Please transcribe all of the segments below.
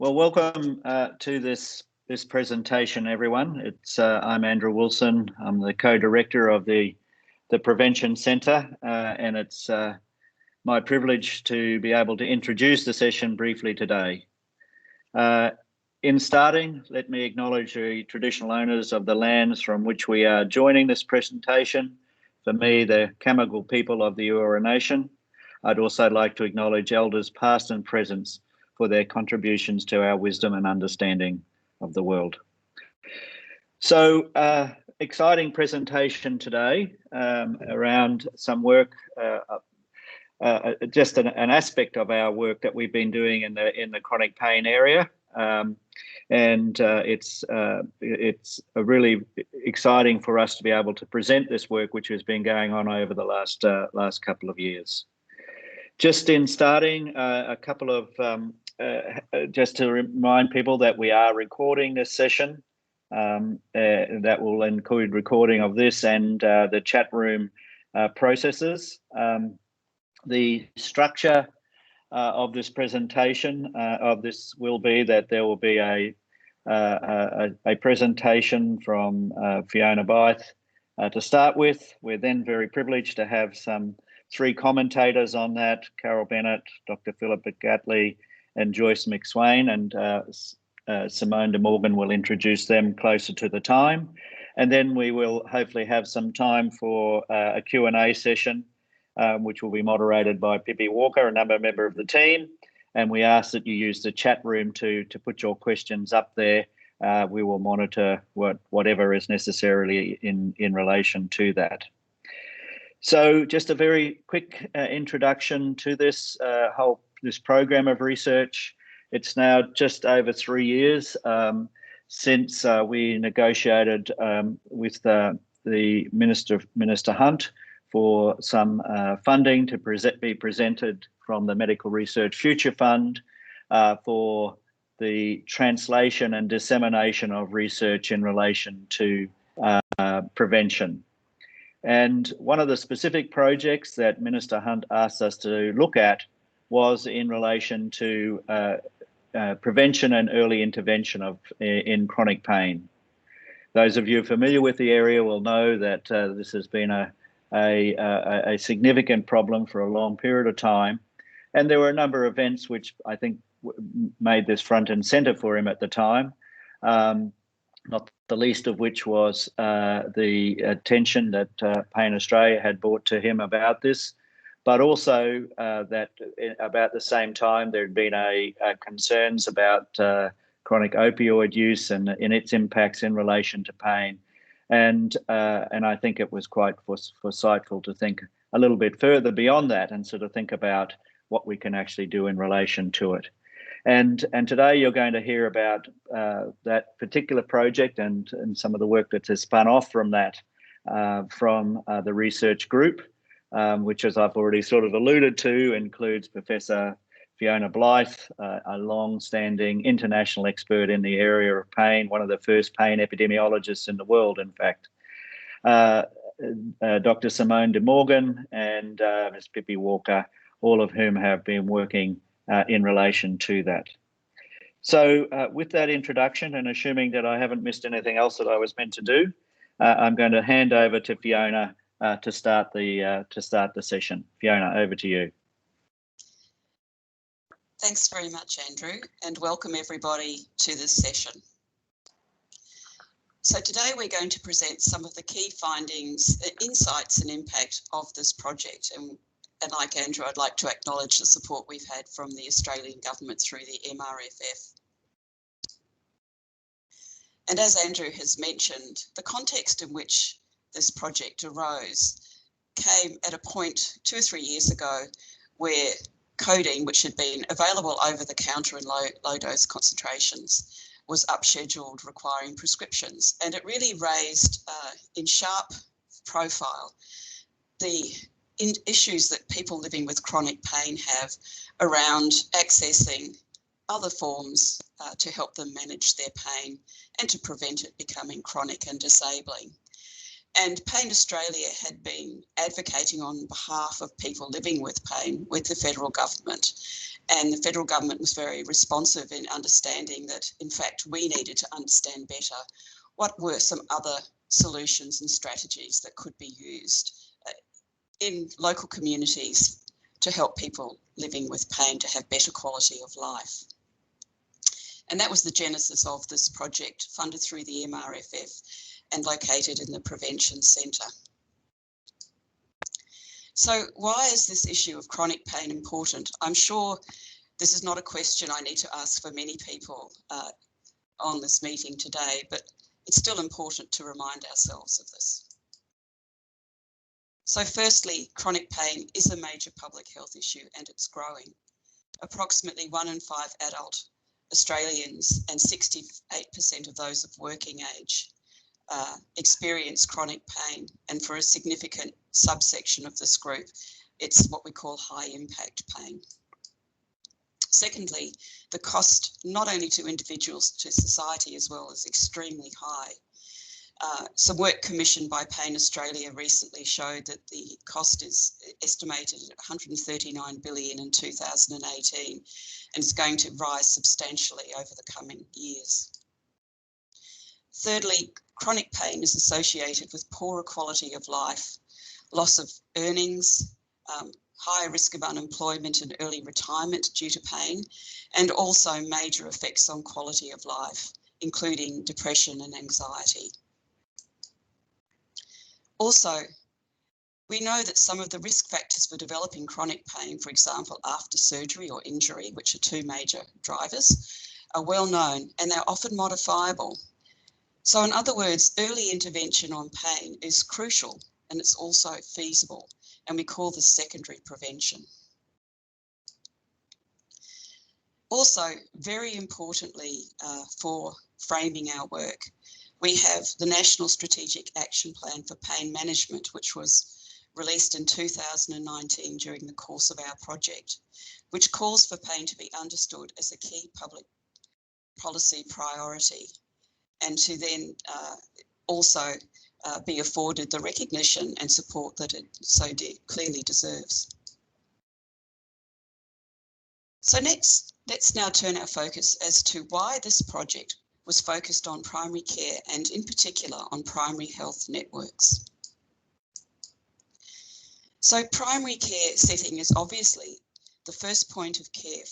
Well, welcome to this presentation, everyone. I'm Andrew Wilson. I'm the co-director of the Prevention Centre, and it's my privilege to be able to introduce the session briefly today. In starting, let me acknowledge the traditional owners of the lands from which we are joining this presentation. For me, the Camagal people of the Eora Nation. I'd also like to acknowledge elders past and present for their contributions to our wisdom and understanding of the world. So, exciting presentation today around some work, just an aspect of our work that we've been doing in the chronic pain area. It's really exciting for us to be able to present this work, which has been going on over the last couple of years. Just in starting, a couple of just to remind people that we are recording this session. That will include recording of this and the chat room processes. The structure of this presentation will be that there will be a presentation from Fiona Byth to start with. We're then very privileged to have three commentators on that: Carol Bennett, Dr. Philip Gatley, and Joyce McSwain, and Simone de Morgan will introduce them closer to the time. And then we will hopefully have some time for a Q&A session, which will be moderated by Pippi Walker, another member of the team. And we ask that you use the chat room to put your questions up there. We will monitor whatever is necessarily in relation to that. So just a very quick introduction to this program of research. It's now just over 3 years since we negotiated with the Minister Hunt for some funding to be presented from the Medical Research Future Fund for the translation and dissemination of research in relation to prevention. And one of the specific projects that Minister Hunt asked us to look at was in relation to prevention and early intervention in chronic pain. Those of you familiar with the area will know that this has been a significant problem for a long period of time. And there were a number of events which I think made this front and centre for him at the time. Not the least of which was the attention that Pain Australia had brought to him about this, but also that about the same time there had been concerns about chronic opioid use and its impacts in relation to pain. And I think it was quite foresightful to think a little bit further beyond that and sort of think about what we can actually do in relation to it. And today you're going to hear about that particular project and some of the work that has spun off from that from the research group, which, as I've already sort of alluded to, includes Professor Fiona Byth, a long-standing international expert in the area of pain, one of the first pain epidemiologists in the world, in fact. Dr. Simone de Morgan and Ms. Pippi Walker, all of whom have been working in relation to that. So with that introduction, and assuming that I haven't missed anything else that I was meant to do, I'm going to hand over to Fiona to start the session. Fiona, over to you. Thanks very much, Andrew, and welcome everybody to this session. So today we're going to present some of the key findings, insights and impact of this project. And like Andrew, I'd like to acknowledge the support we've had from the Australian government through the MRFF. And as Andrew has mentioned, the context in which this project arose came at a point 2 or 3 years ago where codeine, which had been available over the counter in low dose concentrations, was upscheduled requiring prescriptions. And it really raised in sharp profile the issues that people living with chronic pain have around accessing other forms to help them manage their pain and to prevent it becoming chronic and disabling. And Pain Australia had been advocating on behalf of people living with pain with the federal government. And the federal government was very responsive in understanding that, in fact, we needed to understand better what were some other solutions and strategies that could be used in local communities to help people living with pain to have better quality of life. And that was the genesis of this project, funded through the MRFF and located in the Prevention Centre. So why is this issue of chronic pain important? I'm sure this is not a question I need to ask for many people on this meeting today, but it's still important to remind ourselves of this. So firstly, chronic pain is a major public health issue and it's growing. Approximately 1 in 5 adult Australians and 68% of those of working age experience chronic pain, and for a significant subsection of this group, it's what we call high impact pain. Secondly, the cost not only to individuals, to society as well, is extremely high. Some work commissioned by Pain Australia recently showed that the cost is estimated at 139 billion in 2018 and is going to rise substantially over the coming years. Thirdly, chronic pain is associated with poorer quality of life, loss of earnings, higher risk of unemployment and early retirement due to pain, and also major effects on quality of life, including depression and anxiety. Also, we know that some of the risk factors for developing chronic pain, for example, after surgery or injury, which are 2 major drivers, are well known and they're often modifiable. So in other words, early intervention on pain is crucial and it's also feasible, and we call this secondary prevention. Also, very importantly for framing our work, we have the National Strategic Action Plan for Pain Management, which was released in 2019 during the course of our project, which calls for pain to be understood as a key public policy priority and to then also be afforded the recognition and support that it so clearly deserves. So next, let's now turn our focus as to why this project was focused on primary care and in particular on primary health networks. So primary care setting is obviously the first point of care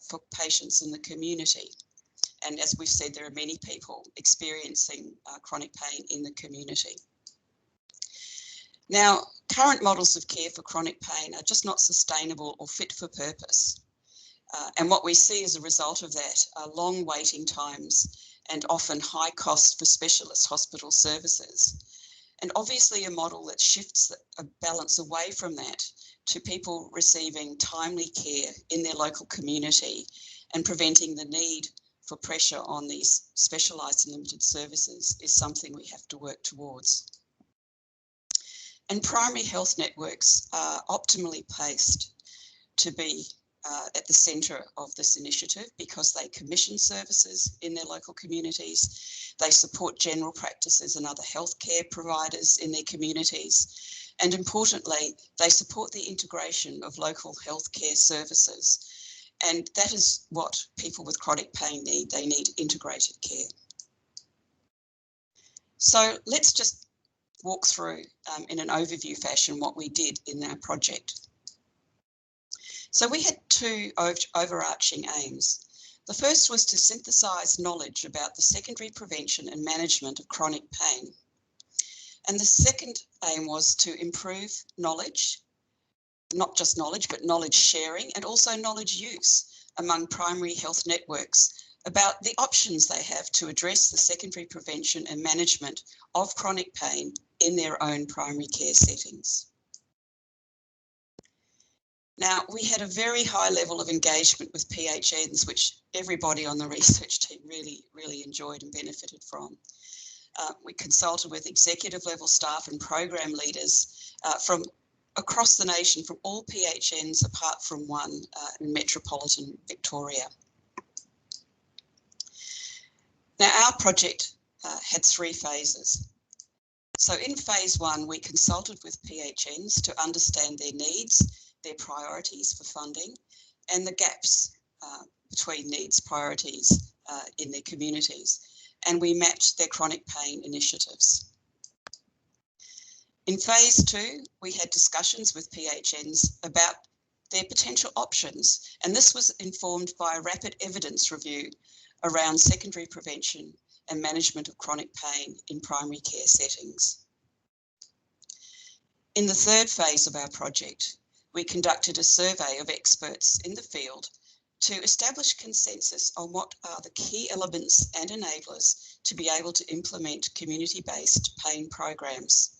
for patients in the community. And as we've said, there are many people experiencing chronic pain in the community. Now, current models of care for chronic pain are just not sustainable or fit for purpose. And what we see as a result of that are long waiting times and often high costs for specialist hospital services. And obviously a model that shifts a balance away from that to people receiving timely care in their local community and preventing the need for pressure on these specialised and limited services is something we have to work towards. And primary health networks are optimally placed to be at the centre of this initiative because they commission services in their local communities, they support general practices and other healthcare providers in their communities, and importantly, they support the integration of local healthcare services. And that is what people with chronic pain need. They need integrated care. So let's just walk through in an overview fashion what we did in our project. So we had 2 overarching aims. The first was to synthesise knowledge about the secondary prevention and management of chronic pain. And the second aim was to improve knowledge, not just knowledge, but knowledge sharing and also knowledge use among primary health networks about the options they have to address the secondary prevention and management of chronic pain in their own primary care settings. Now, we had a very high level of engagement with PHNs, which everybody on the research team really enjoyed and benefited from. We consulted with executive level staff and program leaders from across the nation, from all PHNs apart from one in metropolitan Victoria. Now, our project had 3 phases. So in phase one, we consulted with PHNs to understand their needs, their priorities for funding, and the gaps between needs, priorities in their communities. And we mapped their chronic pain initiatives. In phase two, we had discussions with PHNs about their potential options, and this was informed by a rapid evidence review around secondary prevention and management of chronic pain in primary care settings. In the third phase of our project, we conducted a survey of experts in the field to establish consensus on what are the key elements and enablers to be able to implement community-based pain programs.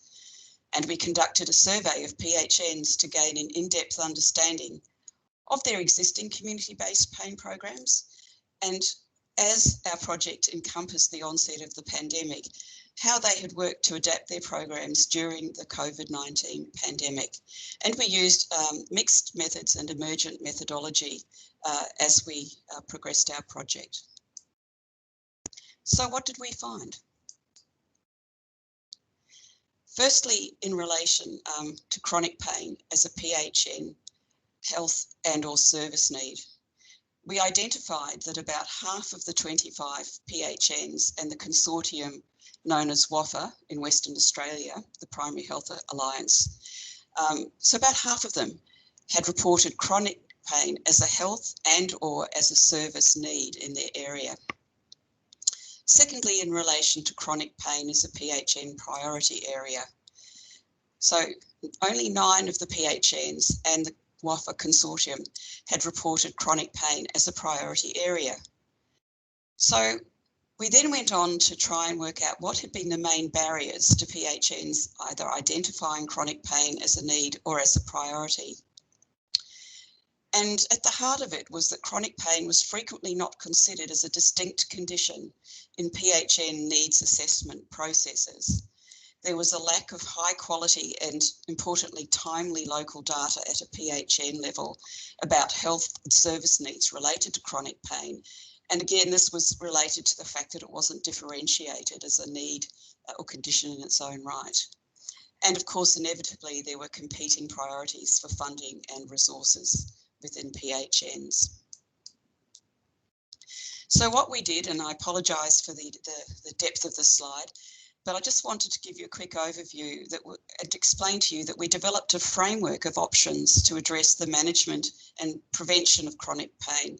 And we conducted a survey of PHNs to gain an in-depth understanding of their existing community-based pain programs, and as our project encompassed the onset of the pandemic, how they had worked to adapt their programs during the COVID-19 pandemic. And we used mixed methods and emergent methodology as we progressed our project. So what did we find? Firstly, in relation to chronic pain as a PHN health and/or service need, we identified that about half of the 25 PHNs and the consortium known as WAFA in Western Australia, the Primary Health Alliance, so about half of them had reported chronic pain as a health and/or as a service need in their area. Secondly, in relation to chronic pain as a PHN priority area. So only 9 of the PHNs and the WAFA consortium had reported chronic pain as a priority area. So we then went on to try and work out what had been the main barriers to PHNs either identifying chronic pain as a need or as a priority. And at the heart of it was that chronic pain was frequently not considered as a distinct condition in PHN needs assessment processes. There was a lack of high quality and, importantly, timely local data at a PHN level about health and service needs related to chronic pain. And again, this was related to the fact that it wasn't differentiated as a need or condition in its own right. And of course, inevitably, there were competing priorities for funding and resources within PHNs. So what we did, and I apologise for the depth of the slide, but I just wanted to give you a quick overview and explain to you that we developed a framework of options to address the management and prevention of chronic pain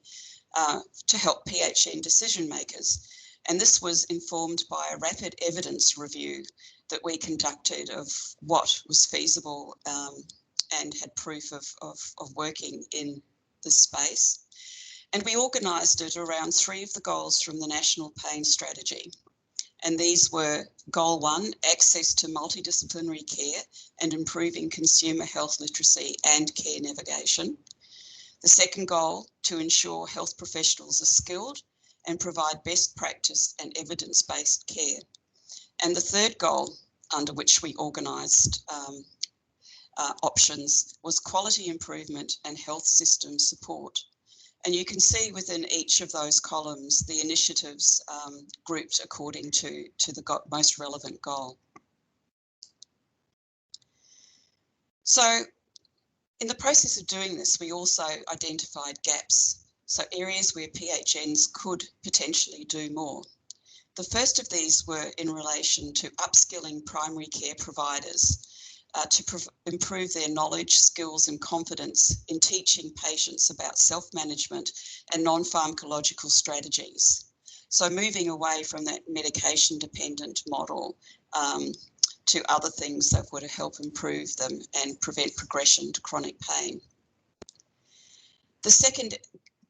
to help PHN decision makers. And this was informed by a rapid evidence review that we conducted of what was feasible and had proof of working in this space. And we organised it around 3 of the goals from the National Pain Strategy. And these were Goal 1, access to multidisciplinary care and improving consumer health literacy and care navigation. The second goal, to ensure health professionals are skilled and provide best practice and evidence-based care. And the third goal, under which we organised options, was quality improvement and health system support. And you can see within each of those columns the initiatives grouped according to the most relevant goal. So in the process of doing this, we also identified gaps, so areas where PHNs could potentially do more. The first of these were in relation to upskilling primary care providers to improve their knowledge, skills and confidence in teaching patients about self-management and non-pharmacological strategies. So moving away from that medication-dependent model to other things that would help improve them and prevent progression to chronic pain. The second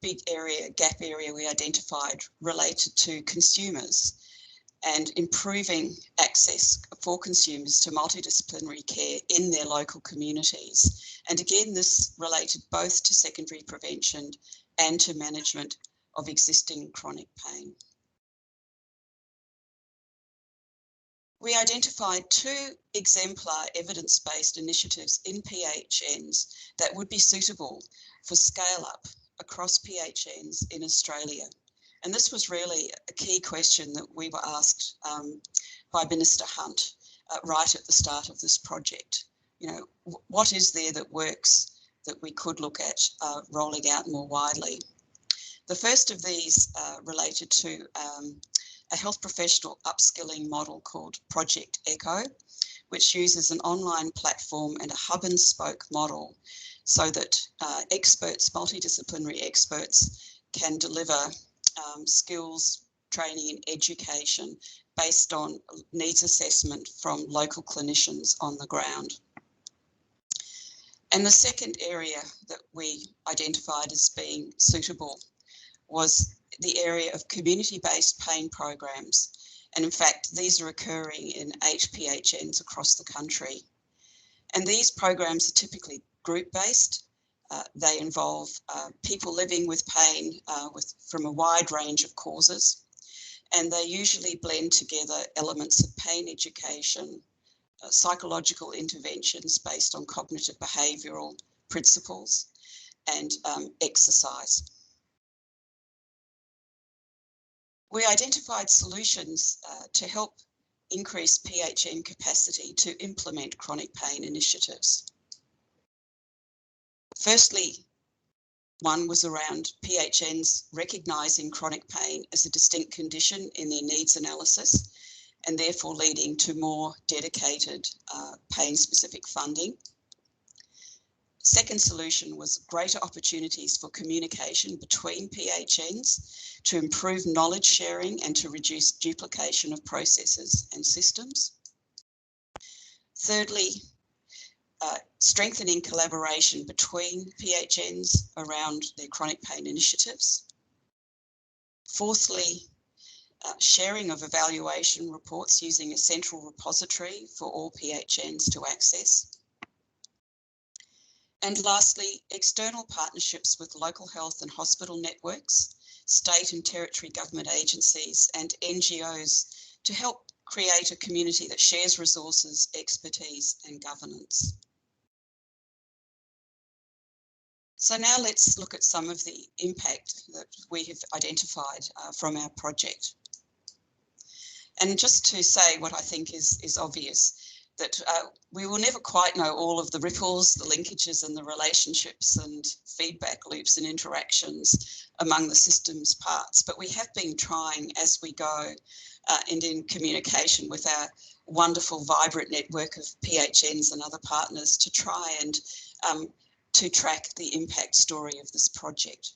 big area, gap area we identified related to consumers and improving access for consumers to multidisciplinary care in their local communities. And again, this related both to secondary prevention and to management of existing chronic pain. We identified 2 exemplar evidence-based initiatives in PHNs that would be suitable for scale-up across PHNs in Australia. And this was really a key question that we were asked by Minister Hunt right at the start of this project. You know, what is there that works that we could look at rolling out more widely? The first of these related to a health professional upskilling model called Project Echo, which uses an online platform and a hub and spoke model so that experts, multidisciplinary experts, can deliver skills, training and education based on needs assessment from local clinicians on the ground. And the second area that we identified as being suitable was the area of community-based pain programs. And in fact, these are occurring in 8 PHNs across the country. And these programs are typically group-based. They involve people living with pain from a wide range of causes. And they usually blend together elements of pain education, psychological interventions based on cognitive behavioural principles, and exercise. We identified solutions to help increase PHN capacity to implement chronic pain initiatives. Firstly, one was around PHNs recognising chronic pain as a distinct condition in their needs analysis, and therefore leading to more dedicated pain-specific funding. Second solution was greater opportunities for communication between PHNs to improve knowledge sharing and to reduce duplication of processes and systems. Thirdly, strengthening collaboration between PHNs around their chronic pain initiatives. Fourthly, sharing of evaluation reports using a central repository for all PHNs to access. And lastly, external partnerships with local health and hospital networks, state and territory government agencies and NGOs to help create a community that shares resources, expertise and governance. So now let's look at some of the impact that we have identified from our project. And just to say what I think is obvious, that we will never quite know all of the ripples, the linkages and the relationships and feedback loops and interactions among the system's parts, but we have been trying as we go and in communication with our wonderful, vibrant network of PHNs and other partners to try and to track the impact story of this project.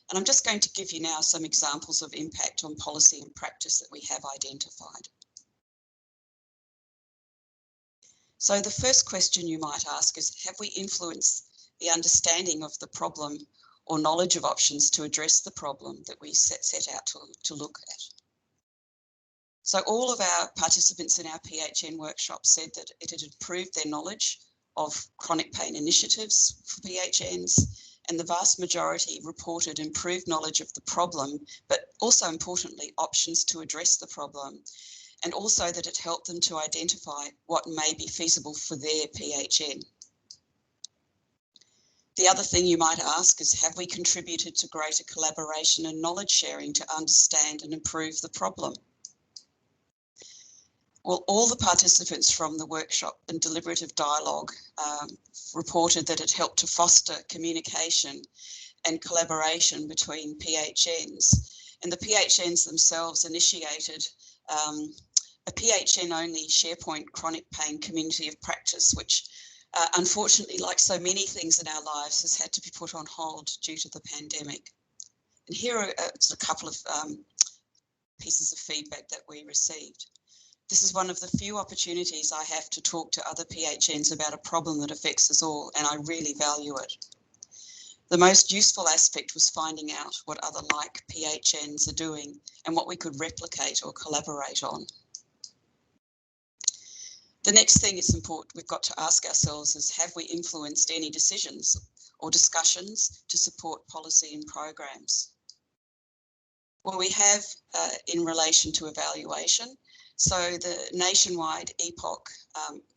And I'm just going to give you now some examples of impact on policy and practice that we have identified. So the first question you might ask is, have we influenced the understanding of the problem or knowledge of options to address the problem that we set out to look at? So all of our participants in our PHN workshop said that it had improved their knowledge of chronic pain initiatives for PHNs, and the vast majority reported improved knowledge of the problem, but also importantly, options to address the problem, and also that it helped them to identify what may be feasible for their PHN. The other thing you might ask is, have we contributed to greater collaboration and knowledge sharing to understand and improve the problem? Well, all the participants from the workshop and deliberative dialogue reported that it helped to foster communication and collaboration between PHNs. And the PHNs themselves initiated a PHN-only SharePoint chronic pain community of practice, which unfortunately, like so many things in our lives, has had to be put on hold due to the pandemic. And here are a couple of pieces of feedback that we received. This is one of the few opportunities I have to talk to other PHNs about a problem that affects us all, and I really value it. The most useful aspect was finding out what other like PHNs are doing and what we could replicate or collaborate on. The next thing it's important we've got to ask ourselves is, have we influenced any decisions or discussions to support policy and programs? Well, we have in relation to evaluation. So the nationwide EPOC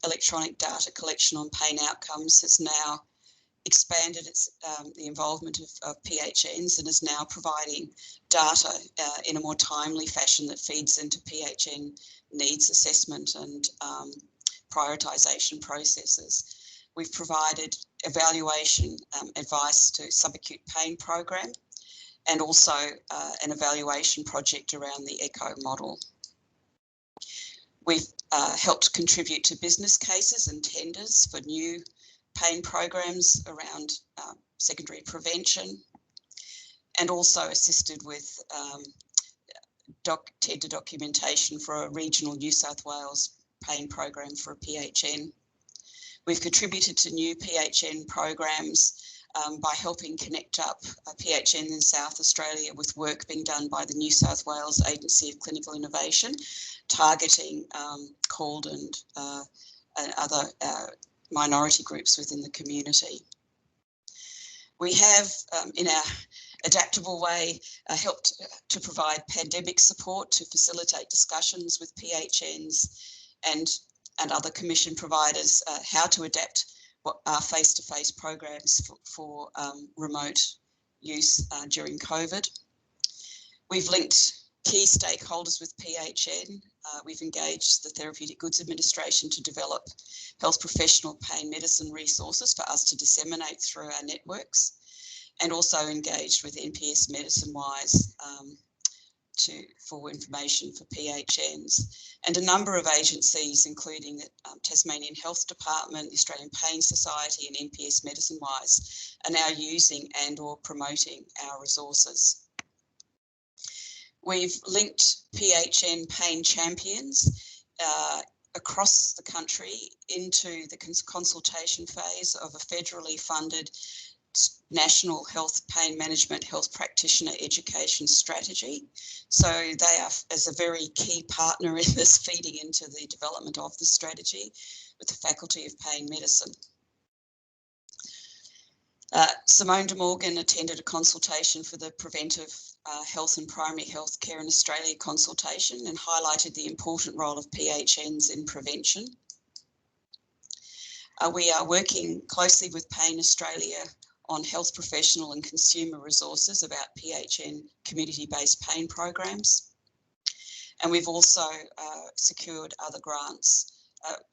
electronic data collection on pain outcomes has now expanded the involvement of PHNs and is now providing data in a more timely fashion that feeds into PHN needs assessment and prioritisation processes. We've provided evaluation advice to subacute pain program and also an evaluation project around the ECHO model. We've helped contribute to business cases and tenders for new pain programs around secondary prevention, and also assisted with tender documentation for a regional New South Wales pain program for a PHN. We've contributed to new PHN programs by helping connect up a PHN in South Australia with work being done by the New South Wales Agency of Clinical Innovation, targeting CALD and other minority groups within the community. We have, in our adaptable way, helped to provide pandemic support to facilitate discussions with PHNs and other commission providers how to adapt what are face-to-face programs for remote use during COVID. We've linked key stakeholders with PHN. We've engaged the Therapeutic Goods Administration to develop health professional pain medicine resources for us to disseminate through our networks, and also engaged with NPS Medicine-Wise for information for PHNs, and a number of agencies, including the Tasmanian Health Department, the Australian Pain Society and NPS Medicine-Wise, are now using and or promoting our resources. We've linked PHN pain champions across the country into the consultation phase of a federally funded National Health Pain Management Health Practitioner Education Strategy. So they are as a very key partner in this, feeding into the development of the strategy with the Faculty of Pain Medicine. Simone de Morgan attended a consultation for the Preventive Health and Primary Health Care in Australia consultation and highlighted the important role of PHNs in prevention. We are working closely with Pain Australia on health professional and consumer resources about PHN community-based pain programs. And we've also secured other grants,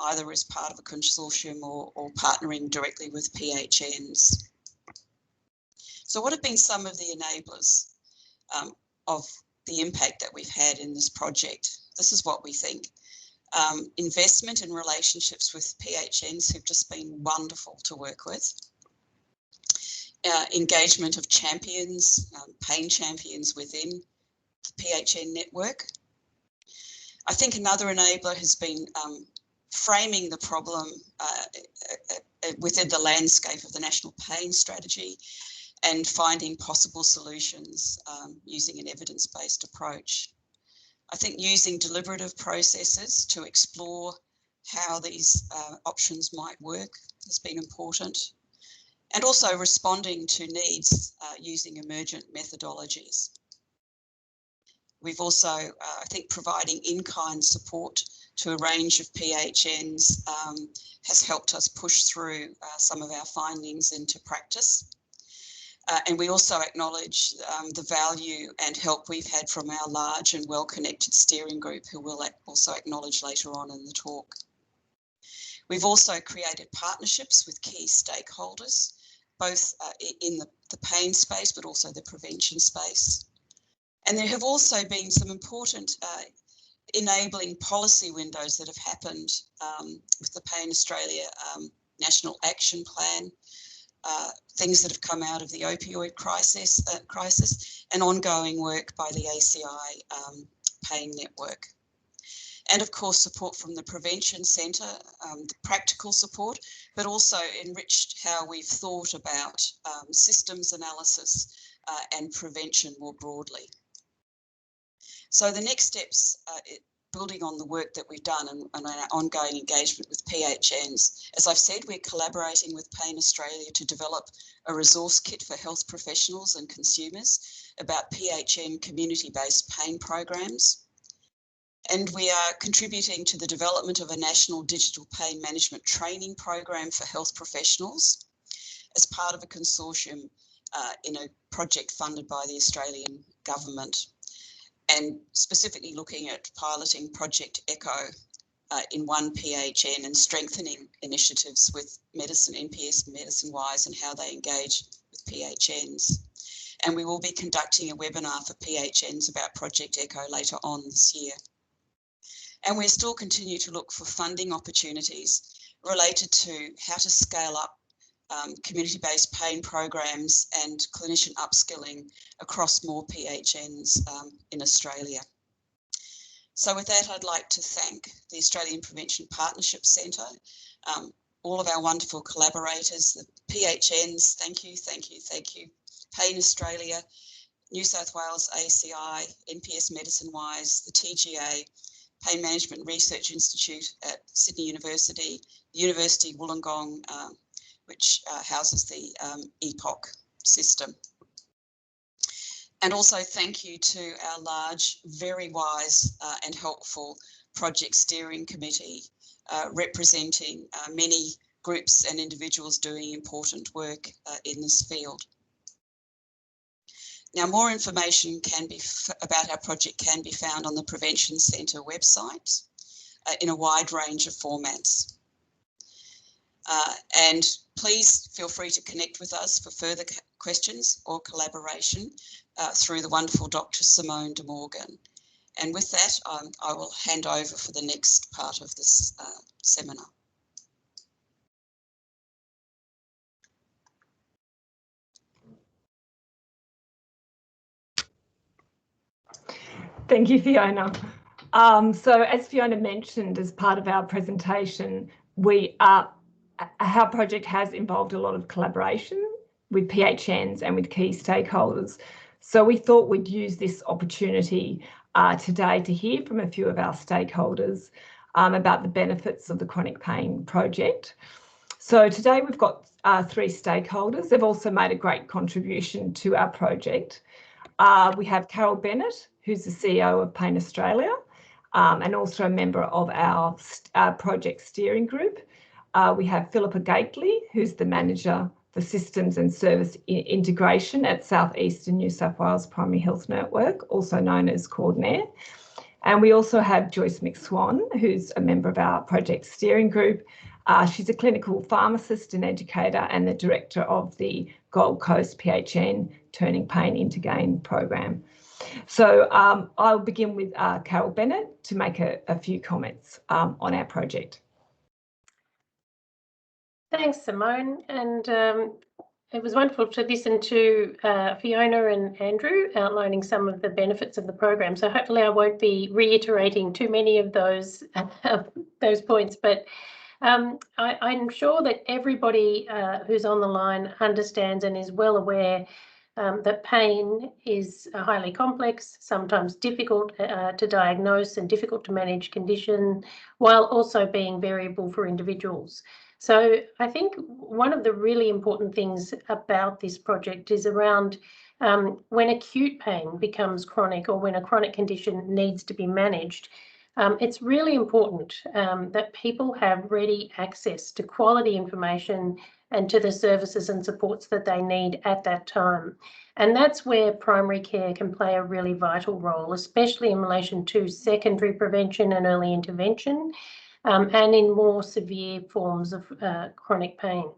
either as part of a consortium or partnering directly with PHNs. So what have been some of the enablers of the impact that we've had in this project? This is what we think. Investment in relationships with PHNs who've just been wonderful to work with. Engagement of champions, pain champions within the PHN network. I think another enabler has been framing the problem within the landscape of the National Pain Strategy and finding possible solutions using an evidence-based approach. I think using deliberative processes to explore how these options might work has been important, and also responding to needs using emergent methodologies. We've also, I think, providing in-kind support to a range of PHNs has helped us push through some of our findings into practice. And we also acknowledge the value and help we've had from our large and well-connected steering group, who we'll also acknowledge later on in the talk. We've also created partnerships with key stakeholders, both in the pain space, but also the prevention space. And there have also been some important enabling policy windows that have happened with the Pain Australia National Action Plan, things that have come out of the opioid crisis and ongoing work by the ACI Pain Network. And of course, support from the Prevention Centre, the practical support, but also enriched how we've thought about systems analysis and prevention more broadly. So the next steps, building on the work that we've done and our ongoing engagement with PHNs. As I've said, we're collaborating with Pain Australia to develop a resource kit for health professionals and consumers about PHN community-based pain programs. And we are contributing to the development of a national digital pain management training program for health professionals, as part of a consortium in a project funded by the Australian government, and specifically looking at piloting Project ECHO in one PHN and strengthening initiatives with medicine, NPS Medicine-wise, and how they engage with PHNs. And we will be conducting a webinar for PHNs about Project ECHO later on this year. And we're still continue to look for funding opportunities related to how to scale up community-based pain programs and clinician upskilling across more PHNs in Australia. So with that, I'd like to thank the Australian Prevention Partnership Centre, all of our wonderful collaborators, the PHNs, thank you, thank you, thank you, Pain Australia, New South Wales ACI, NPS Medicine-wise, the TGA, Pain Management Research Institute at Sydney University, the University of Wollongong, which houses the EPOC system. And also thank you to our large, very wise and helpful project steering committee representing many groups and individuals doing important work in this field. Now, more information about our project can be found on the Prevention Centre website in a wide range of formats. And please feel free to connect with us for further questions or collaboration through the wonderful Dr. Simone de Morgan. And with that, I will hand over for the next part of this seminar. Thank you, Fiona. So as Fiona mentioned as part of our presentation, our project has involved a lot of collaboration with PHNs and with key stakeholders. So we thought we'd use this opportunity today to hear from a few of our stakeholders about the benefits of the chronic pain project. So today we've got 3 stakeholders. They've also made a great contribution to our project. We have Carol Bennett, who's the CEO of Pain Australia, and also a member of our project steering group. We have Philippa Gately, who's the manager for systems and service integration at South Eastern New South Wales Primary Health Network, also known as Coordinair. And we also have Joyce McSwan, who's a member of our project steering group. She's a clinical pharmacist and educator and the director of the Gold Coast PHN Turning Pain into Gain program. So I'll begin with Carol Bennett to make a few comments on our project. Thanks, Simone, and it was wonderful to listen to Fiona and Andrew outlining some of the benefits of the program. So hopefully I won't be reiterating too many of those points, but I'm sure that everybody who's on the line understands and is well aware that pain is a highly complex, sometimes difficult to diagnose and difficult to manage condition, while also being variable for individuals. So I think one of the really important things about this project is around when acute pain becomes chronic or when a chronic condition needs to be managed. It's really important that people have ready access to quality information and to the services and supports that they need at that time. And that's where primary care can play a really vital role, especially in relation to secondary prevention and early intervention, and in more severe forms of chronic pain.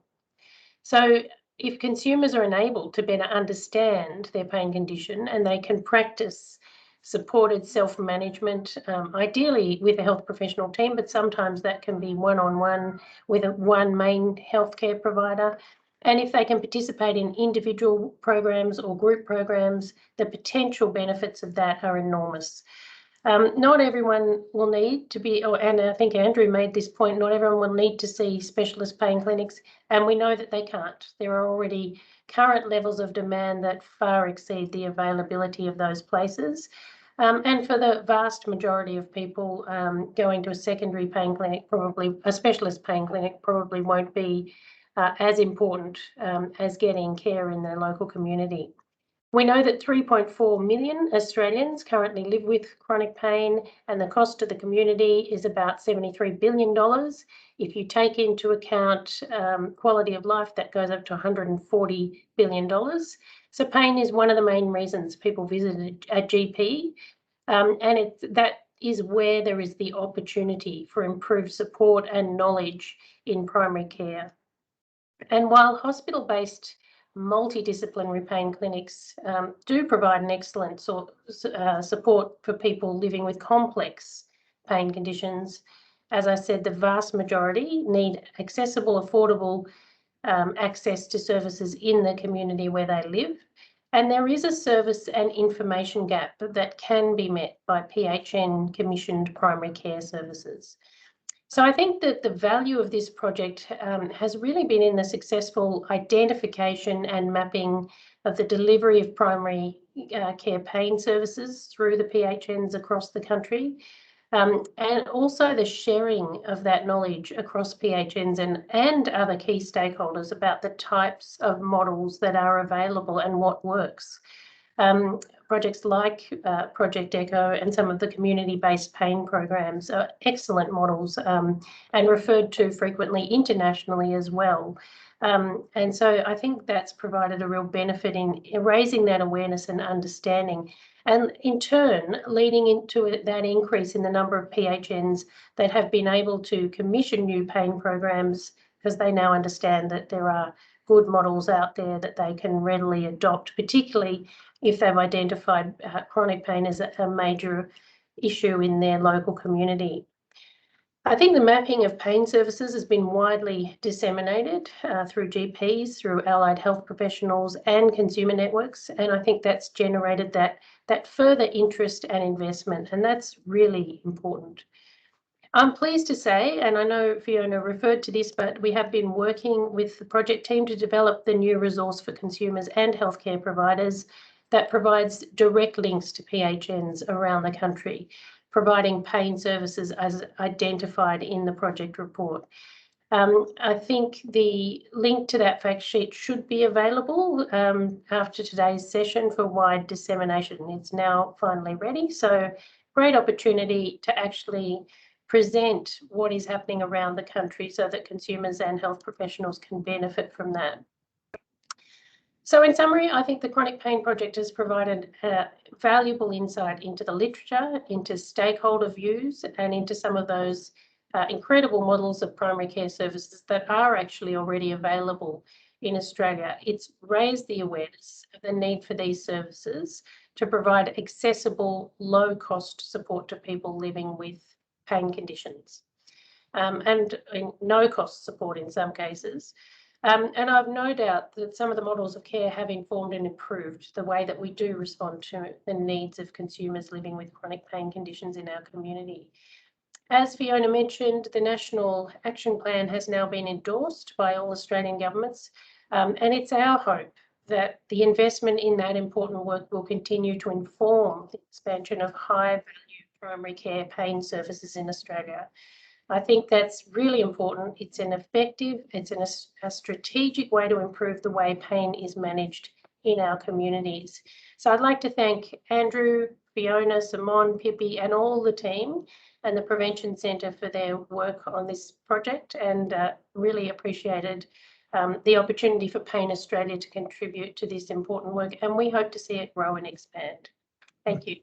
So if consumers are enabled to better understand their pain condition and they can practice supported self-management, ideally with a health professional team, but sometimes that can be one-on-one with one main healthcare provider. And if they can participate in individual programs or group programs, the potential benefits of that are enormous. Not everyone will need to be, and I think Andrew made this point, not everyone will need to see specialist pain clinics, and we know that they can't. There are already current levels of demand that far exceed the availability of those places. And for the vast majority of people, going to a secondary pain clinic, probably a specialist pain clinic, probably won't be as important as getting care in their local community. We know that 3.4 million Australians currently live with chronic pain, and the cost to the community is about $73 billion. If you take into account quality of life, that goes up to $140 billion. So pain is one of the main reasons people visit a GP, and that is where there is the opportunity for improved support and knowledge in primary care. And while hospital-based multidisciplinary pain clinics do provide an excellent support for people living with complex pain conditions, as I said, the vast majority need accessible, affordable access to services in the community where they live. And there is a service and information gap that can be met by PHN commissioned primary care services. So I think that the value of this project has really been in the successful identification and mapping of the delivery of primary care pain services through the PHNs across the country, and also the sharing of that knowledge across PHNs and other key stakeholders about the types of models that are available and what works. Projects like Project Echo and some of the community-based pain programs are excellent models and referred to frequently internationally as well. And so I think that's provided a real benefit in raising that awareness and understanding, and in turn leading into that increase in the number of PHNs that have been able to commission new pain programs, because they now understand that there are good models out there that they can readily adopt, particularly if they've identified chronic pain as a major issue in their local community. I think the mapping of pain services has been widely disseminated through GPs, through allied health professionals and consumer networks, and I think that's generated that further interest and investment, and that's really important. I'm pleased to say, and I know Fiona referred to this, but we have been working with the project team to develop the new resource for consumers and healthcare providers that provides direct links to PHNs around the country, providing pain services as identified in the project report. I think the link to that fact sheet should be available after today's session for wide dissemination. It's now finally ready, so great opportunity to actually present what is happening around the country so that consumers and health professionals can benefit from that. So in summary, I think the Chronic Pain Project has provided valuable insight into the literature, into stakeholder views, and into some of those incredible models of primary care services that are actually already available in Australia. It's raised the awareness of the need for these services to provide accessible, low-cost support to people living with pain conditions, and no-cost support in some cases. And I've no doubt that some of the models of care have informed and improved the way that we do respond to the needs of consumers living with chronic pain conditions in our community. As Fiona mentioned, the National Action Plan has now been endorsed by all Australian governments, and it's our hope that the investment in that important work will continue to inform the expansion of high-value primary care pain services in Australia. I think that's really important. It's an effective, it's a strategic way to improve the way pain is managed in our communities. So I'd like to thank Andrew, Fiona, Simone, Pippi, and all the team and the Prevention Centre for their work on this project, and really appreciated the opportunity for Pain Australia to contribute to this important work, and we hope to see it grow and expand. Thank you.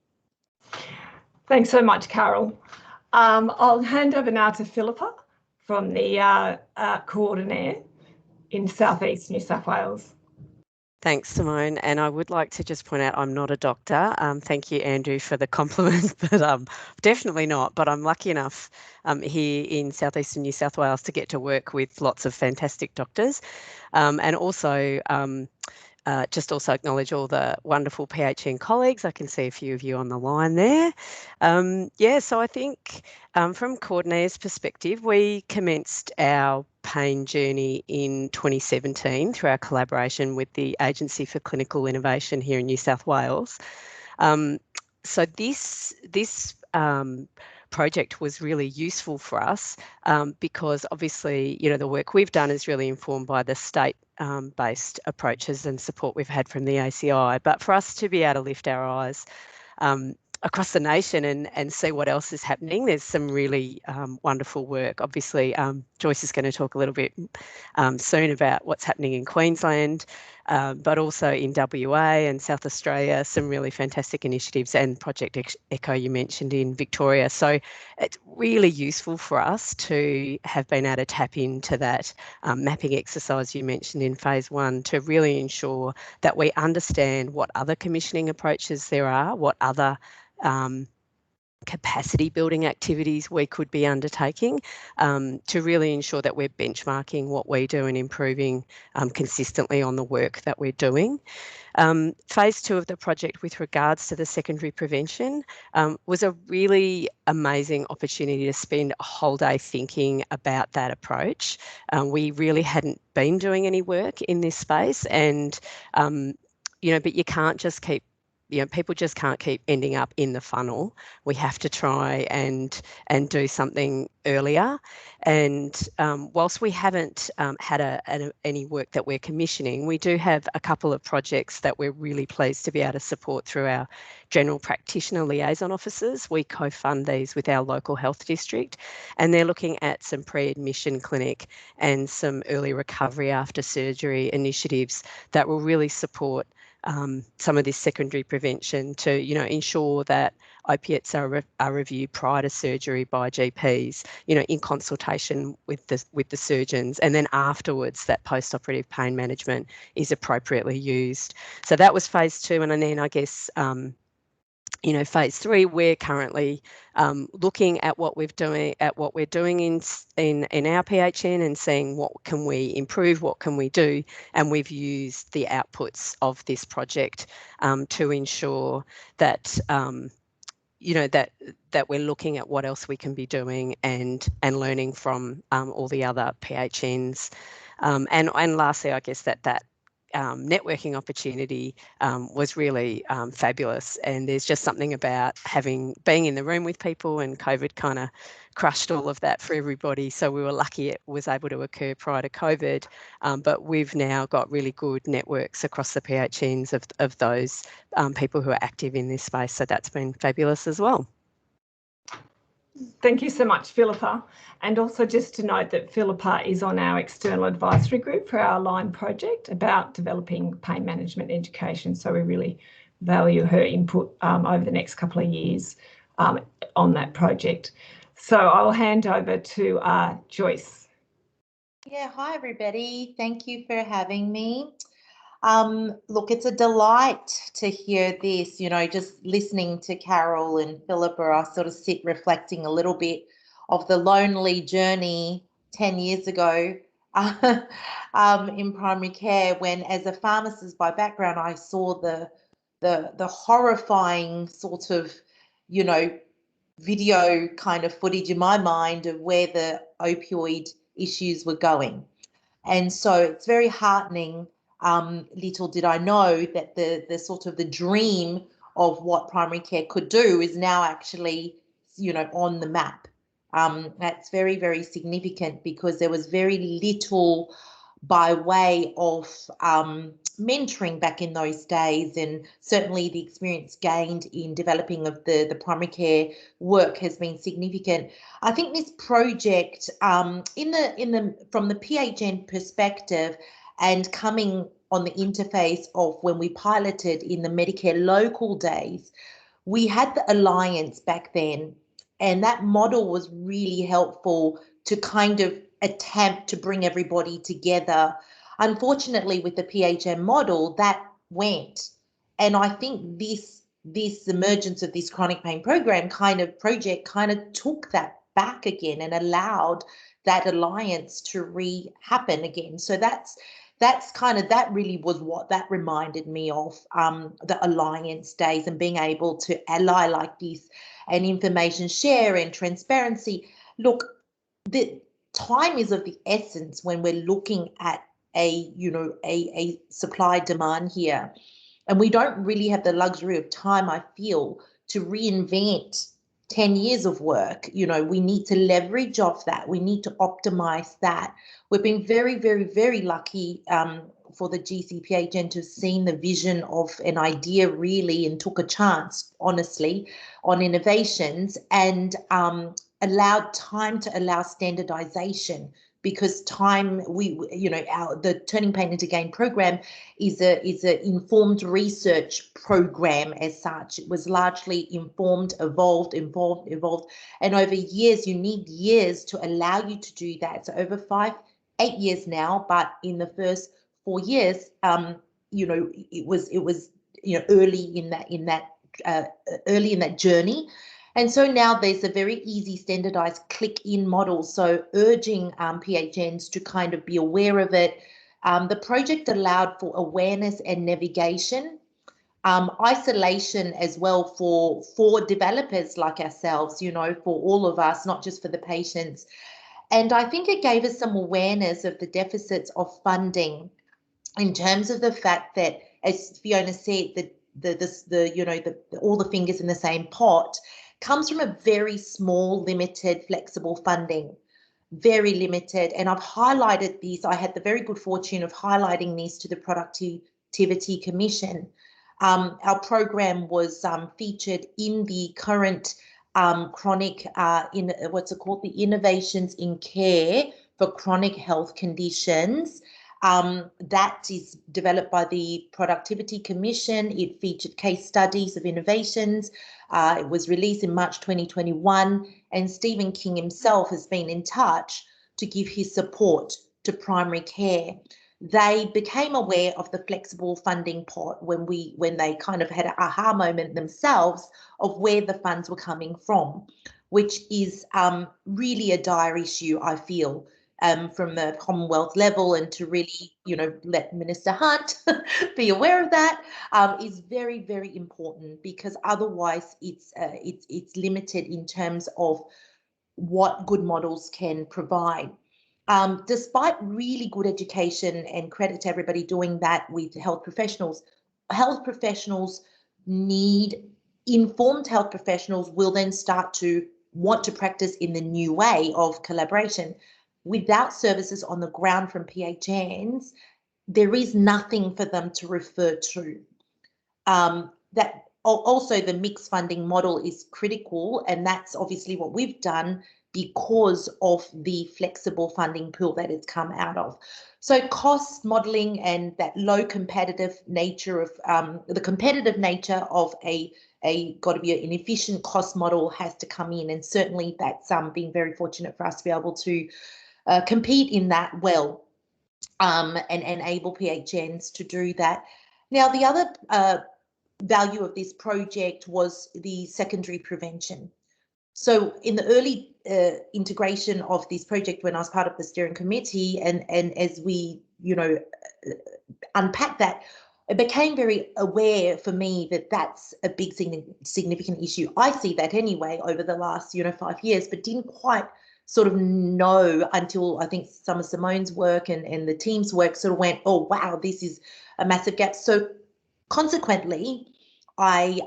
Thanks so much, Carol. I'll hand over now to Philippa from the coordinator in Southeast New South Wales. Thanks, Simone. And I would like to just point out I'm not a doctor. Thank you, Andrew, for the compliment, but definitely not. But I'm lucky enough here in Southeastern New South Wales to get to work with lots of fantastic doctors, and also just also acknowledge all the wonderful PHN colleagues. I can see a few of you on the line there. Yeah, so I think from coordinator's perspective, we commenced our pain journey in 2017 through our collaboration with the Agency for Clinical Innovation here in New South Wales. So this project was really useful for us because obviously, you know, the work we've done is really informed by the state-based approaches and support we've had from the ACI. But for us to be able to lift our eyes across the nation and see what else is happening, there's some really wonderful work. Obviously, Joyce is going to talk a little bit soon about what's happening in Queensland, but also in WA and South Australia, some really fantastic initiatives, and Project Echo you mentioned in Victoria. So it's really useful for us to have been able to tap into that mapping exercise you mentioned in phase 1 to really ensure that we understand what other commissioning approaches there are, what other capacity building activities we could be undertaking to really ensure that we're benchmarking what we do and improving consistently on the work that we're doing. Phase 2 of the project with regards to the secondary prevention was a really amazing opportunity to spend a whole day thinking about that approach. We really hadn't been doing any work in this space, and you know, but you can't just keep, you know, people just can't keep ending up in the funnel. We have to try and do something earlier. And whilst we haven't had any work that we're commissioning, we do have a couple of projects that we're really pleased to be able to support through our general practitioner liaison officers. We co-fund these with our local health district, and they're looking at some pre-admission clinic and some early recovery after surgery initiatives that will really support some of this secondary prevention to, you know, ensure that opiates are reviewed prior to surgery by GPs, you know, in consultation with the surgeons, and then afterwards that post-operative pain management is appropriately used. So that was phase 2, and then I guess you know, phase 3, we're currently looking at what we're doing in our PHN and seeing what can we improve, what can we do, and we've used the outputs of this project to ensure that you know, that we're looking at what else we can be doing and learning from all the other PHNs, and lastly, I guess that networking opportunity was really fabulous, and there's just something about being in the room with people, and COVID kind of crushed all of that for everybody, so we were lucky it was able to occur prior to COVID, but we've now got really good networks across the PHNs of those people who are active in this space, so that's been fabulous as well. Thank you so much, Philippa. And also just to note that Philippa is on our external advisory group for our ALIGN project about developing pain management education. So we really value her input over the next couple of years on that project. So I'll hand over to Joyce. Yeah, hi everybody. Thank you for having me. Look, it's a delight to hear this, you know, just listening to Carol and Philippa. I sort of sit reflecting a little bit of the lonely journey 10 years ago in primary care, when as a pharmacist by background, I saw the horrifying sort of, you know, video kind of footage in my mind of where the opioid issues were going. And so it's very heartening. Little did I know that the sort of the dream of what primary care could do is now actually, you know, on the map. That's very, very significant, because there was very little by way of mentoring back in those days, and certainly the experience gained in developing of the primary care work has been significant. I think this project, from the PHN perspective, and coming on the interface of when we piloted in the Medicare local days, we had the alliance back then, and that model was really helpful to kind of attempt to bring everybody together. Unfortunately, with the PHN model, that went, and I think this emergence of this chronic pain project kind of took that back again and allowed that alliance to happen again. So that's that really was what that reminded me of, the alliance days and being able to ally like this and information share and transparency. Look, the time is of the essence when we're looking at a supply demand here, and we don't really have the luxury of time, I feel, to reinvent 10 years of work. You know, we need to leverage off that. We need to optimize that. We've been very, very, very lucky for the GCPHN to have seen the vision of an idea really and took a chance, honestly, on innovations and allowed time to allow standardization. Because time, the Turning Pain into Gain program is a informed research program as such. It was largely informed, evolved, and over years, you need years to allow you to do that. So over 8 years now, but in the first 4 years, it was early in that journey. And so now there's a very easy standardized click-in model. So urging PHNs to kind of be aware of it. The project allowed for awareness and navigation, isolation as well for developers like ourselves, for all of us, not just for the patients. And I think it gave us some awareness of the deficits of funding in terms of the fact that, as Fiona said, all the fingers in the same pot comes from a very small, limited, flexible funding, very limited. And I've highlighted these. I had the very good fortune of highlighting these to the Productivity Commission. Our program was featured in the current chronic, the Innovations in Care for Chronic Health Conditions. That is developed by the Productivity Commission. It featured case studies of innovations. It was released in March 2021, and Stephen King himself has been in touch to give his support to primary care. They became aware of the flexible funding pot when they kind of had an aha moment themselves of where the funds were coming from, which is really a dire issue, I feel. From the Commonwealth level, and to really, let Minister Hunt be aware of that is very, very important, because otherwise it's limited in terms of what good models can provide. Despite really good education, and credit to everybody doing that with health professionals need informed health professionals will then start to want to practice in the new way of collaboration. Without services on the ground from PHNs, there is nothing for them to refer to. That also the mixed funding model is critical, and that's obviously what we've done because of the flexible funding pool that it's come out of. So cost modelling and that low competitive nature of the competitive nature of got to be an efficient cost model has to come in, and certainly that's been very fortunate for us to be able to compete in that well, and enable PHNs to do that. Now, the other value of this project was the secondary prevention. So in the early integration of this project, when I was part of the steering committee, and as we, unpack that, it became very aware for me that that's a big significant issue. I see that anyway over the last, 5 years, but didn't quite sort of know until I think some of Simone's work and the team's work sort of went, oh, wow, this is a massive gap. So consequently, I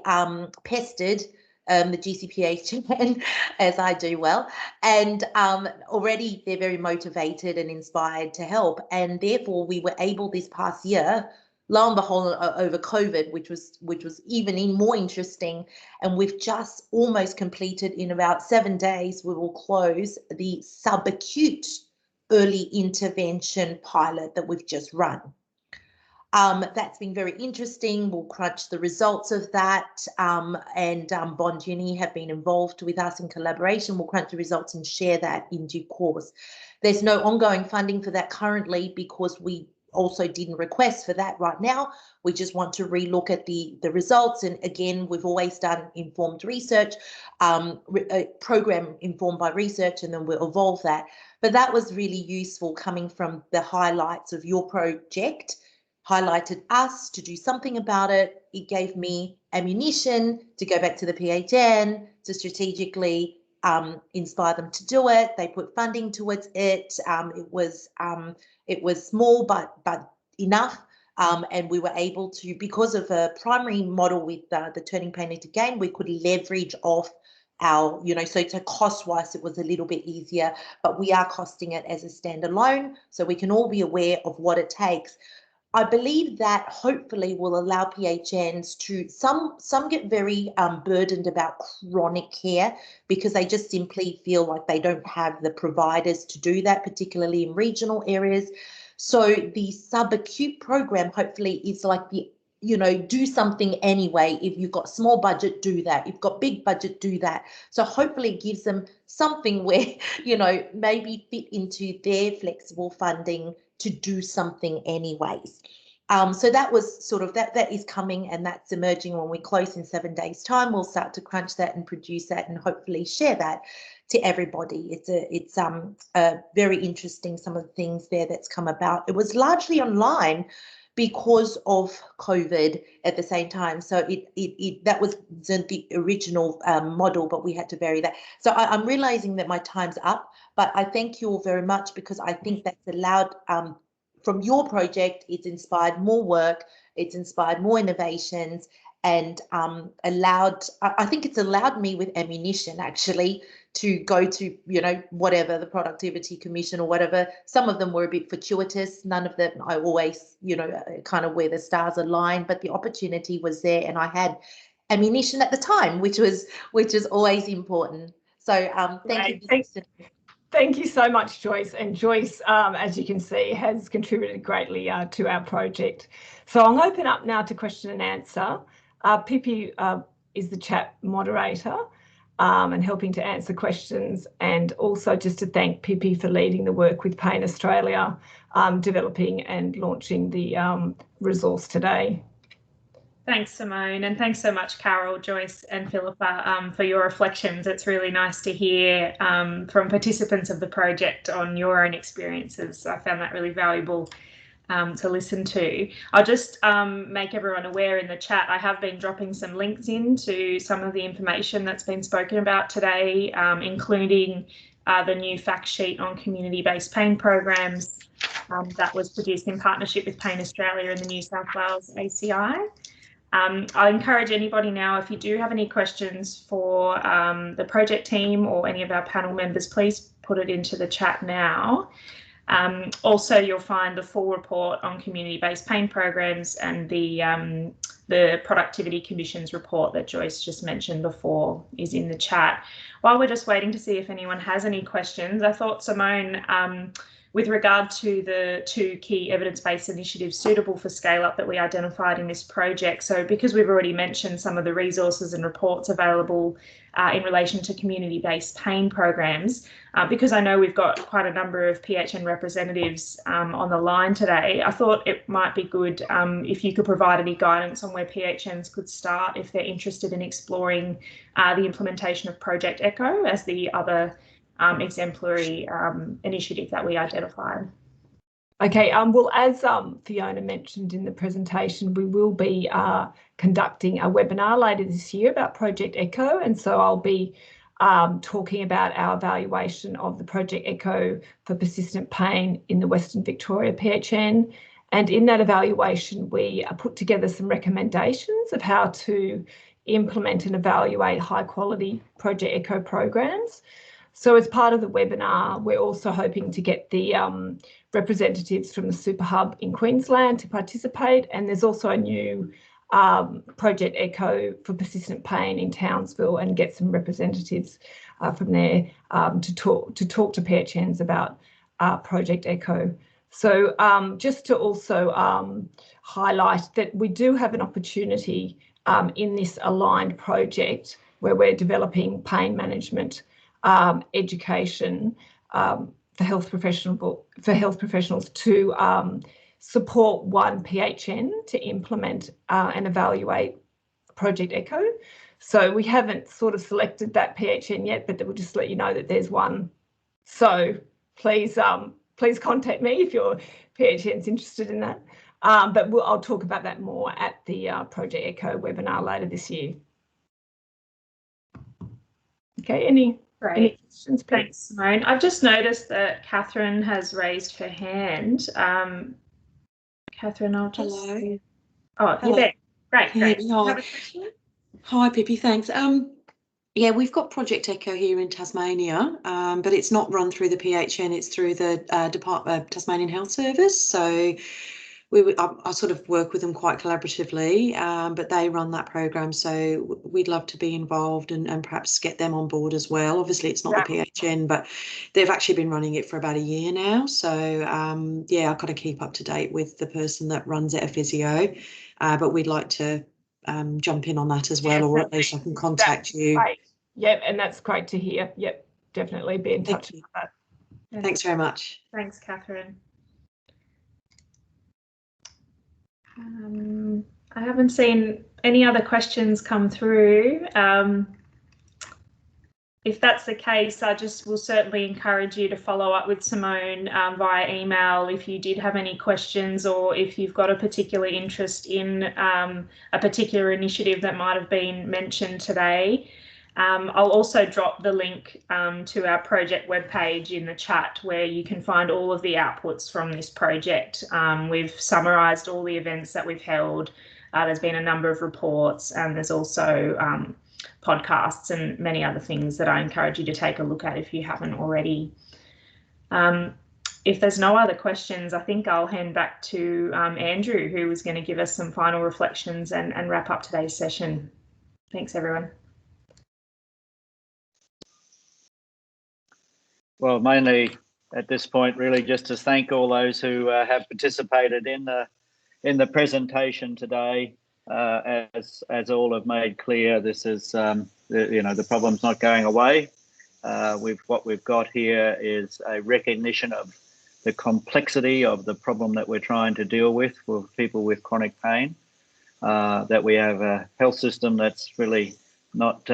pestered the GCPHN, as I do well, and already they're very motivated and inspired to help. And therefore, we were able this past year, lo and behold, over COVID, which was even more interesting. And we've just almost completed in about 7 days, we will close the subacute early intervention pilot that we've just run. That's been very interesting. We'll crunch the results of that, and Bond Uni have been involved with us in collaboration. We'll crunch the results and share that in due course. There's no ongoing funding for that currently because we also didn't request for that right now. We just want to relook at the results. And again, we've always done informed research, program informed by research, and then we'll evolve that. But that was really useful coming from the highlights of your project, highlighted us to do something about it. It gave me ammunition to go back to the PHN to strategically inspire them to do it. They put funding towards it. It was small but enough, and we were able to, because of a primary model with the Turning Pain into Gain, we could leverage off our, so cost-wise, it was a little bit easier, but we are costing it as a standalone, so we can all be aware of what it takes. I believe that hopefully will allow PHNs to, some get very burdened about chronic care because they just simply feel like they don't have the providers to do that, particularly in regional areas. So the subacute program hopefully is like the, do something anyway. If you've got small budget, do that. If you've got big budget, do that. So hopefully it gives them something where, maybe fit into their flexible funding to do something anyways. So that was sort of, that is coming, and that's emerging. When we close in 7 days' time, we'll start to crunch that and produce that and hopefully share that to everybody. It's a very interesting, some of the things there that's come about. It was largely online because of COVID at the same time. So that was the original model, but we had to vary that. So I'm realizing that my time's up, but I thank you all very much, because I think that's allowed, from your project, it's inspired more work, it's inspired more innovations, and I think it's allowed me with ammunition actually to go to, whatever, the Productivity Commission or whatever. Some of them were a bit fortuitous. None of them I always, kind of where the stars align, but the opportunity was there, and I had ammunition at the time, which was always important. So thank you. Thank you so much, Joyce. And Joyce, as you can see, has contributed greatly to our project. So I'll open up now to question and answer. Pippi is the chat moderator and helping to answer questions, and also just to thank Pippi for leading the work with Pain Australia, developing and launching the resource today. Thanks, Simone, and thanks so much, Carol, Joyce and Philippa, for your reflections. It's really nice to hear from participants of the project on your own experiences. I found that really valuable to listen to. I'll just make everyone aware in the chat, I have been dropping some links into some of the information that's been spoken about today, including the new fact sheet on community-based pain programs that was produced in partnership with Pain Australia and the New South Wales ACI. I encourage anybody now, if you do have any questions for the project team or any of our panel members, please put it into the chat now. Also, you'll find the full report on community-based pain programs and the Productivity Commission's report that Joyce just mentioned before is in the chat. While we're just waiting to see if anyone has any questions, I thought, Simone, with regard to the 2 key evidence-based initiatives suitable for scale-up that we identified in this project. So because we've already mentioned some of the resources and reports available in relation to community-based pain programs, because I know we've got quite a number of PHN representatives on the line today, I thought it might be good if you could provide any guidance on where PHNs could start if they're interested in exploring the implementation of Project Echo as the other exemplary initiative that we identified. Okay, well, as Fiona mentioned in the presentation, we will be conducting a webinar later this year about Project Echo, and so I'll be talking about our evaluation of the Project Echo for persistent pain in the Western Victoria PHN. And in that evaluation, we put together some recommendations of how to implement and evaluate high quality Project Echo programs. So as part of the webinar, we're also hoping to get the representatives from the Super Hub in Queensland to participate. And there's also a new Project Echo for persistent pain in Townsville, and get some representatives from there to talk to PHNs about Project Echo. So just to also highlight that we do have an opportunity in this aligned project where we're developing pain management education for health professionals to support one PHN to implement and evaluate Project Echo. So we haven't sort of selected that PHN yet, but we'll just let you know that there's one. So please contact me if your PHN's interested in that. But I'll talk about that more at the Project Echo webinar later this year. Okay, any questions, please? Thanks, Simone. I've just noticed that Catherine has raised her hand. Catherine, I'll just... Hello. Oh, you're there. Great, great. Hi. Hi, Pippi, thanks. Yeah, we've got Project Echo here in Tasmania, but it's not run through the PHN, it's through the Tasmanian Health Service. So I sort of work with them quite collaboratively, but they run that program. So we'd love to be involved and perhaps get them on board as well. Obviously, it's not the PHN, but they've actually been running it for about a year now. So yeah, I've got to keep up to date with the person that runs it, a physio, but we'd like to jump in on that as well, or at least I can contact you. Right. Yep, and that's great to hear. Yep, definitely be in touch with that. Thanks very much. Thanks, Catherine. I haven't seen any other questions come through. If that's the case, I just will certainly encourage you to follow up with Simone via email if you did have any questions, or if you've got a particular interest in a particular initiative that might have been mentioned today. I'll also drop the link to our project webpage in the chat, where you can find all of the outputs from this project. We've summarised all the events that we've held. There's been a number of reports, and there's also podcasts and many other things that I encourage you to take a look at if you haven't already. If there's no other questions, I think I'll hand back to Andrew, who is going to give us some final reflections and wrap up today's session. Thanks, everyone. Well, mainly at this point, really just to thank all those who have participated in the presentation today. As all have made clear, this is the problem's not going away. What we've got here is a recognition of the complexity of the problem that we're trying to deal with for people with chronic pain. That we have a health system that's really not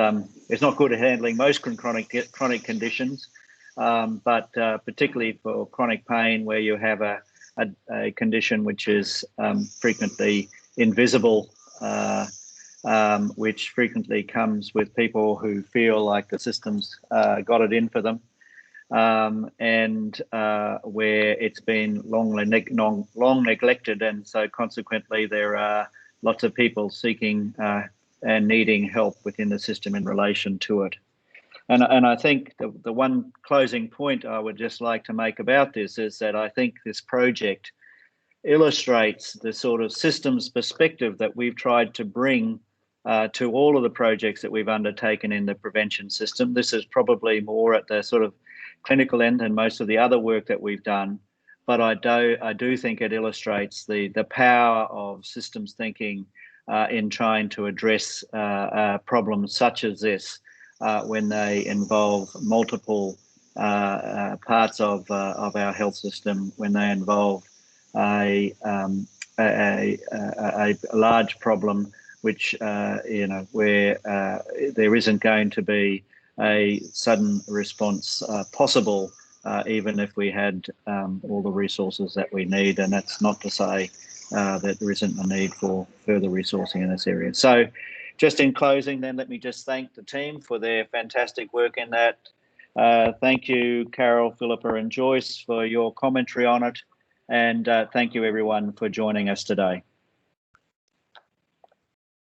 it's not good at handling most chronic conditions, but particularly for chronic pain, where you have a condition which is frequently invisible, which frequently comes with people who feel like the system's got it in for them, and where it's been long neglected, and so consequently there are lots of people seeking and needing help within the system in relation to it. And I think the one closing point I would just like to make about this is that I think this project illustrates the sort of systems perspective that we've tried to bring to all of the projects that we've undertaken in the prevention system. This is probably more at the sort of clinical end than most of the other work that we've done, but I do think it illustrates the power of systems thinking in trying to address problems such as this when they involve multiple parts of our health system, when they involve a large problem which where there isn't going to be a sudden response possible, even if we had all the resources that we need. And that's not to say that there isn't a need for further resourcing in this area. So just in closing then, let me just thank the team for their fantastic work in that. Thank you, Carol, Philippa and Joyce, for your commentary on it. And thank you everyone for joining us today.